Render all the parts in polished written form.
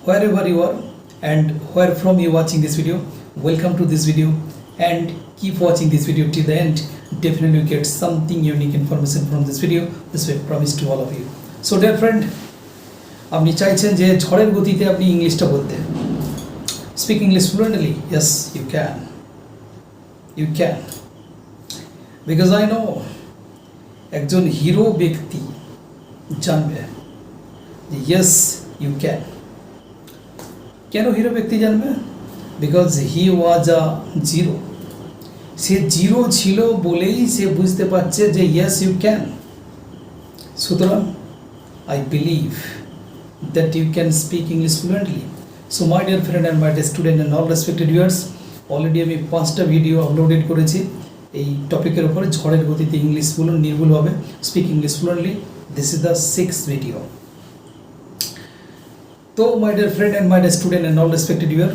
wherever you are and where from you watching this video, welcome to this video and keep watching this video till the end. Definitely get something unique information from this video. This will promise to all of you. So dear friend, আপনি চাইছেন যে ঝড়ের গতিতে আপনি ইংলিশটা বলতে, speak English fluently. Yes, you can because I know একজন hero ব্যক্তি জানবে যে yes you can. কেন হিরো ব্যক্তি জানবে? Because he was a zero. সে জিরো ছিল বলেই সে বুঝতে পারছে যে ইয়েস ইউ ক্যান। সুতরাং I believe that you can speak English fluently. So my dear friend and my dear student and all respected viewers, already আমি 5টা ভিডিও আপলোডেড করেছি এই টপিকের উপরে, ঝড়ের গতিতে ইংলিশ বলুন নির্ভুলভাবে, speak English fluently. This is the 6th video. তো my dear friend and my dear student and all respected viewer,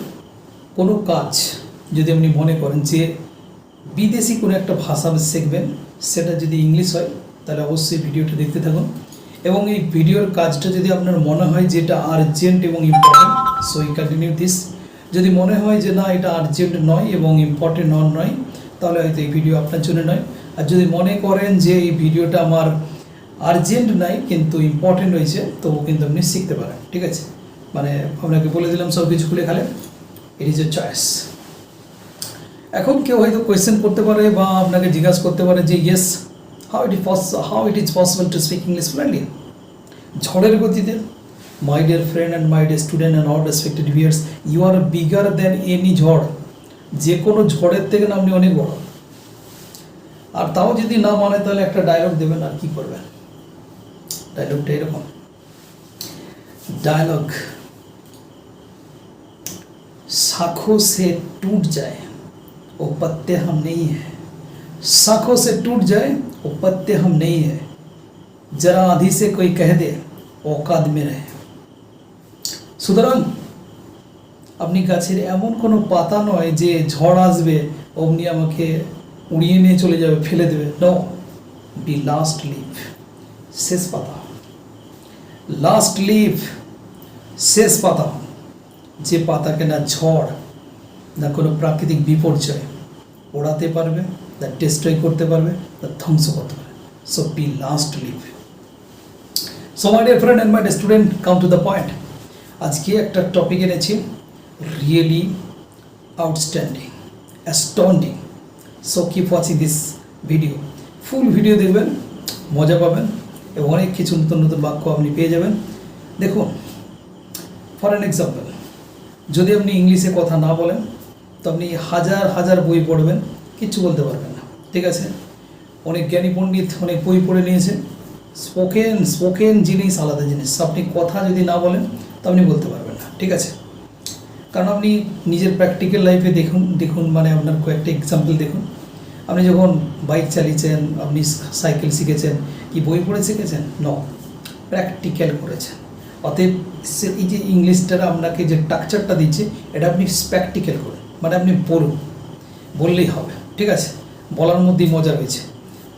কোনো কাজ যদি আপনি মনে করেন যে বিদেশি কোনো একটা ভাষা শিখবেন, সেটা যদি ইংলিশ হয় তাহলে অবশ্যই ভিডিওটা দেখতে থাকুন। এবং এই ভিডিওর কাজটা যদি আপনার মনে হয় যে এটা আর্জেন্ট এবং important, so you continue this. যদি মনে হয় যে না এটা আর্জেন্ট নয় এবং ইম্পর্টেন্ট নয়, তাহলে হয়তো এই ভিডিও আপনার জন্য নয়। আর যদি মনে করেন যে এই ভিডিওটা আমার আর্জেন্ট নাই কিন্তু ইম্পর্টেন্ট হয়েছে, তো কিন্তু আপনি শিখতে পারেন। ঠিক আছে, মানে আপনাকে বলে দিলাম সব কিছু খুলে খালে, ইট ইজ এ চয়েস। এখন কেউ হয়তো কোয়েশ্চেন করতে পারে বা আপনাকে জিজ্ঞাসা করতে পারে যে yes how it is possible to speak English fluently ঝড়ের গতিতে। My dear friend and my dear student and all respected viewers, you are bigger than any ঝড়। যে কোনো ঝড়ের থেকে না আপনি অনেক বড়। আর তাও যদি না মানে তাহলে একটা ডায়লগ দেবেন, আর কি করবেন। ডায়লগটা এরকম, डायलॉग शाखों से टूट जाए वो पत्ते हम नहीं है, शाखों से टूट जाए वो पत्ते हम नहीं है, जरा आधी से कोई कह दे औकात में रहे। সুতরাং আপনি গাছের এমন কোনো পাতা নয় যে ঝড় আসবে অমনি আমাকে উড়িয়ে নিয়ে চলে যাবে, ফেলে দেবে। নো, বি লাস্ট লিভ, শেষ পাতা। লাস্ট লিভ, শেষ পাতা, যে পাতাকে না ঝড় না কোনো প্রাকৃতিক বিপর্যয় ওড়াতে পারবে, না ডিস্ট্রয় করতে পারবে, না ধ্বংস করতে পারবে। So be last live. So my dear friend and my dear student, come to the point. আজকে একটা টপিক এনেছি really outstanding, astounding. So keep watching this video, full video দেখবেন, মজা পাবেন এবং অনেক কিছু নতুন নতুন বাক্য আপনি পেয়ে যাবেন। দেখুন, ফর অ্যান এক্সাম্পল, যদি আপনি ইংলিশে কথা না বলেন তো আপনি হাজার হাজার বই পড়বেন, কিচ্ছু বলতে পারবেন না। ঠিক আছে, অনেক জ্ঞানী পণ্ডিত অনেক বই পড়ে নিয়েছেন। স্পোকেন জিনিস আলাদা জিনিস। আপনি কথা যদি না বলেন তো আপনি বলতে পারবেন না। ঠিক আছে, কারণ আপনি নিজের প্র্যাকটিক্যাল লাইফে দেখুন মানে আপনার কয়েকটা এক্সাম্পল দেখুন। আপনি যখন বাইক চালিয়েছেন, আপনি সাইকেল শিখেছেন, কি বই পড়ে শিখেছেন? ন, প্র্যাকটিক্যাল করেছেন। অতএব এই যে ইংলিশটা আপনাকে যে স্ট্রাকচারটা দিচ্ছে, এটা আপনি প্র্যাকটিক্যাল করুন, মানে আপনি বললেই হবে। ঠিক আছে, বলার মধ্যেই মজা রয়েছে।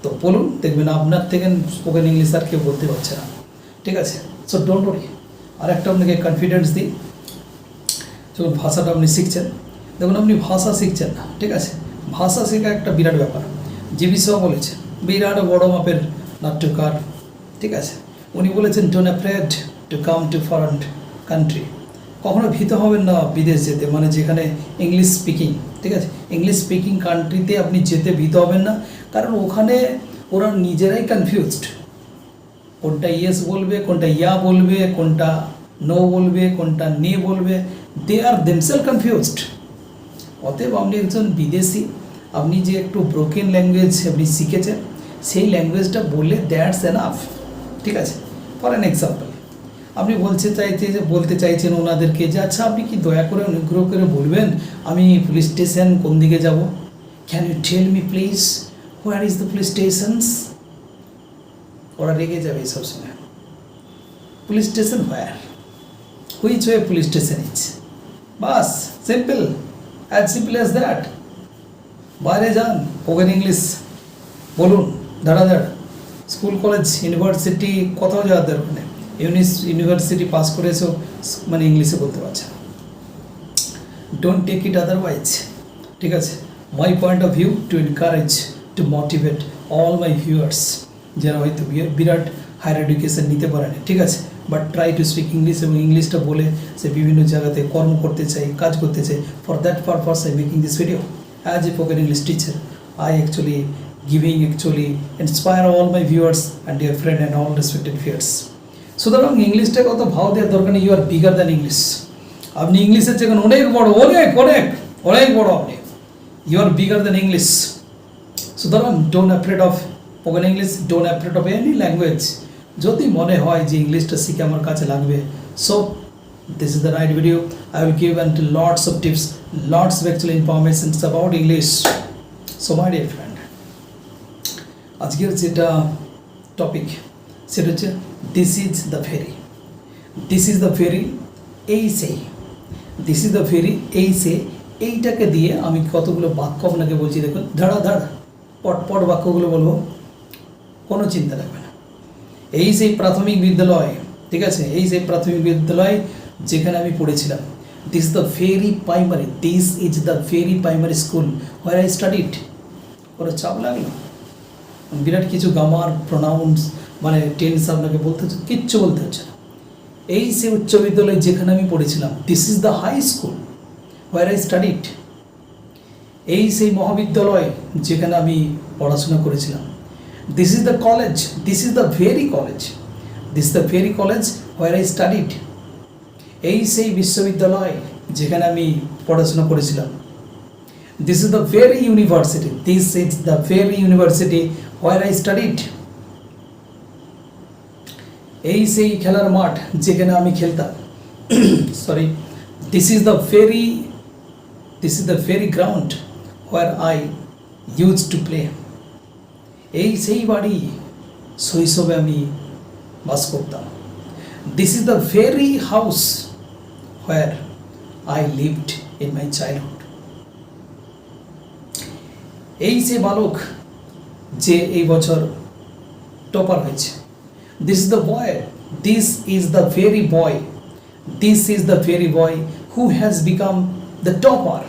তো বলুন, দেখবেন আপনার থেকে স্পোকেন ইংলিশ আর কেউ বলতে পারছে না। ঠিক আছে, সো ডোন্ট ওয়ারি। আর একটা আপনাকে কনফিডেন্স দিই, যখন ভাষাটা আপনি শিখছেন, দেখুন আপনি ভাষা শিখছেন না। ঠিক আছে, ভাষা শেখা একটা বিরাট ব্যাপার। যে বিষয় বলেছেন, বিরাট বড় মাপের নাট্যকার। ঠিক আছে, উনি বলেছেন don't afraid to come to foreign country. কখনো ভীত হবেন না বিদেশ যেতে, মানে যেখানে ইংলিশ স্পিকিং। ঠিক আছে, ইংলিশ স্পিকিং কান্ট্রিতে আপনি যেতে ভীত হবেন না, কারণ ওখানে ওরা নিজেরাই কনফিউজড। কোনটা ইয়েস বলবে, কোনটা ইয়া বলবে, কোনটা নো বলবে, কোনটা নে বলবে, দে আর দেমসেলফ কনফিউজড। অতএব আপনি একজন বিদেশি, আপনি যে একটু ব্রোকেন ল্যাঙ্গুয়েজ আপনি শিখেছেন, সেই ল্যাঙ্গুয়েজটা বললে দ্যাটস এনাফ। ঠিক আছে, ফর অ্যান এক্সাম্পল, আপনি বলতে চাইছেন ওনাদেরকে যে আচ্ছা আপনি কি দয়া করে অনুগ্রহ করে বলবেন আমি পুলিশ স্টেশন কোন দিকে যাব? Can you tell me please where is the police stations? ওরা রেগে যাবে এইসব সময়। Police station where, which way police station is, বাস, simple, as simple as that. বাইরে যান, স্পোকেন ইংলিশ বলুন, দাঁড়া স্কুল কলেজ ইউনিভার্সিটি কোথাও যাওয়ার দরকার নেই, ইউনিভার্সিটি পাস করেছো মানে ইংলিশে বলতে পারছে না। ডোন্ট টেক ইট আদারওয়াইজ, ঠিক আছে। My point of view to encourage to motivate all my viewers, যারা হয়তো বিরাট হায়ার এডুকেশন নিতে পারে না, ঠিক আছে, but try to speak English, এবং ইংলিশটা বলে সে বিভিন্ন জায়গাতে কর্ম করতে চাই, কাজ করতে চাই। For that purpose I making this video as a spoken English teacher. I actually inspire all my viewers and dear friend and all respected viewers. সুতরাং ইংলিশটাকে অত ভাও দেওয়ার দরকার নেই। You are bigger than English. আপনি ইংলিশের যেখানে অনেক বড়, অনেক অনেক অনেক বড় আপনি। You are bigger than English. সুতরাং don't afraid of spoken English, don't afraid of any language. যদি মনে হয় যে ইংলিশটা শিখে আমার কাছে লাগবে, so this is the right video. I will give and lots of tips, lots of actual information about English. So my dear friend, আজকের যেটা টপিক সেটা হচ্ছে this is the very, this is the very, এই সেই, this is the very, এই সে, এইটাকে দিয়ে আমি কতগুলো বাক্য আপনাকে বলছি। দেখুন, ধাড়া ধাড়া পট পট বাক্যগুলো বলবো, কোনো চিন্তা রাখবে না। এই সেই প্রাথমিক বিদ্যালয়, ঠিক আছে, এই সেই প্রাথমিক বিদ্যালয় যেখানে আমি পড়েছিলাম। This is the very primary, this is the very primary school where I studied. ওরা চাপ লাগলো, বিরাট কিছু গ্রামার, প্রোনাউন্স, মানে টেন্স আপনাকে বলতে হচ্ছে, কিচ্ছু বলতে হচ্ছে না। এই সে উচ্চ বিদ্যালয় যেখানে আমি পড়েছিলাম, this is the high school where I studied. এই সেই মহাবিদ্যালয় যেখানে আমি পড়াশোনা করেছিলাম। This is the college, this is the very college, this is the very college where I studied. এই সেই বিশ্ববিদ্যালয় যেখানে আমি পড়াশোনা করেছিলাম। This is the very university, this is the very university where I studied. এই সেই খেলার মাঠ যেখানে আমি খেলতাম, sorry, this is the very ground where I use to play. এই সেই বাড়ি শৈশবে আমি বাস করতাম। This is the very house where I lived in my childhood. এই যে বালক যে এই বছর টপার হয়েছে। This is the boy, this is the very boy, this is the very boy who has become the topper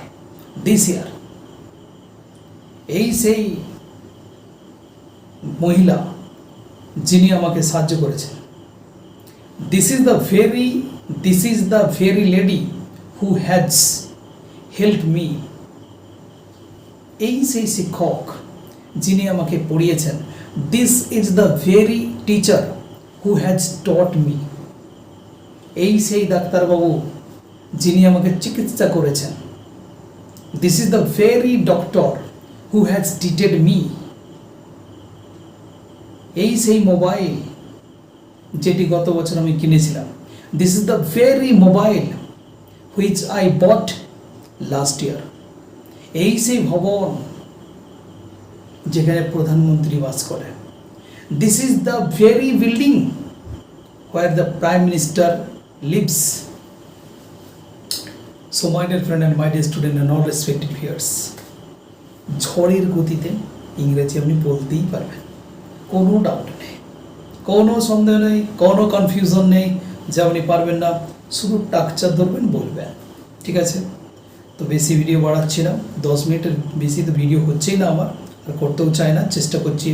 this ইয়ার। এই সেই মহিলা যিনি আমাকে সাহায্য করেছেন। This is the very lady who has help me. এই সেই শিক্ষক যিনি আমাকে পড়িয়েছেন। This is the very teacher who has taught me. এই সেই ডাক্তারবাবু যিনি আমাকে চিকিৎসা করেছেন। This is the very doctor who has treated me. এই সেই মোবাইল যেটি গত বছর আমি কিনেছিলাম। This is the very mobile which I bought last year. এই সেই ভবন যেখানে প্রধানমন্ত্রী বাস করেন। This is the very building where the prime minister lives. So my dear friend and my dear student and all respected viewers, ঝড়ের গতিতে ইংরেজি আপনি বলতেই পারবেন, কোনো ডাউট নেই, কোনো সন্দেহ নেই, কোনো কনফিউশন নেই যে আপনি পারবেন না। শুধু টাকচার ধরবেন, বলবেন, ঠিক আছে। তো বেশি ভিডিও বাড়াচ্ছি না, 10 মিনিটের বেশি তো ভিডিও হচ্ছেই না আমার, আর করতেও চাই না। চেষ্টা করছি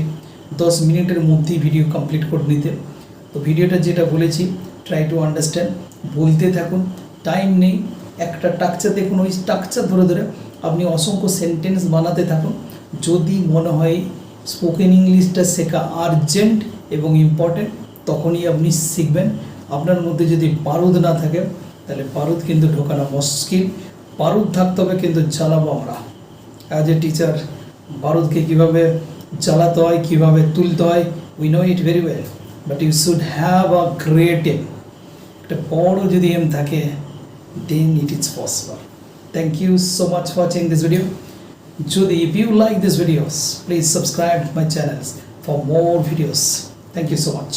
10 মিনিটের মধ্যেই ভিডিও কমপ্লিট করে নিতে। তো ভিডিওটা যেটা বলেছি, ট্রাই টু আন্ডারস্ট্যান্ড, বলতে থাকুন, টাইম নেই। একটা টাকচার দেখুন, ওই টাকচার ধরে ধরে আপনি অসংখ্য সেন্টেন্স বানাতে থাকুন। যদি মনে হয় স্পোকেন ইংলিশটা শেখা আর্জেন্ট এবং ইম্পর্টেন্ট, তখনই আপনি শিখবেন। আপনার মধ্যে যদি বারুদ না থাকে, তাহলে বারুদ কিন্তু ঢোকানো মুশকিল। বারুদ থাকতে হবে, কিন্তু জ্বালাবো আমরা। অ্যাজ এ টিচার বারুদকে কীভাবে জ্বালাতে হয়, কীভাবে তুলতে হয়, we know it very well, but you should have a great aim. একটা বড় যদি এম থাকে, then it is possible. Thank you so much for watching this video. যদি if you like these videos, please subscribe my channels for more videos. Thank you so much.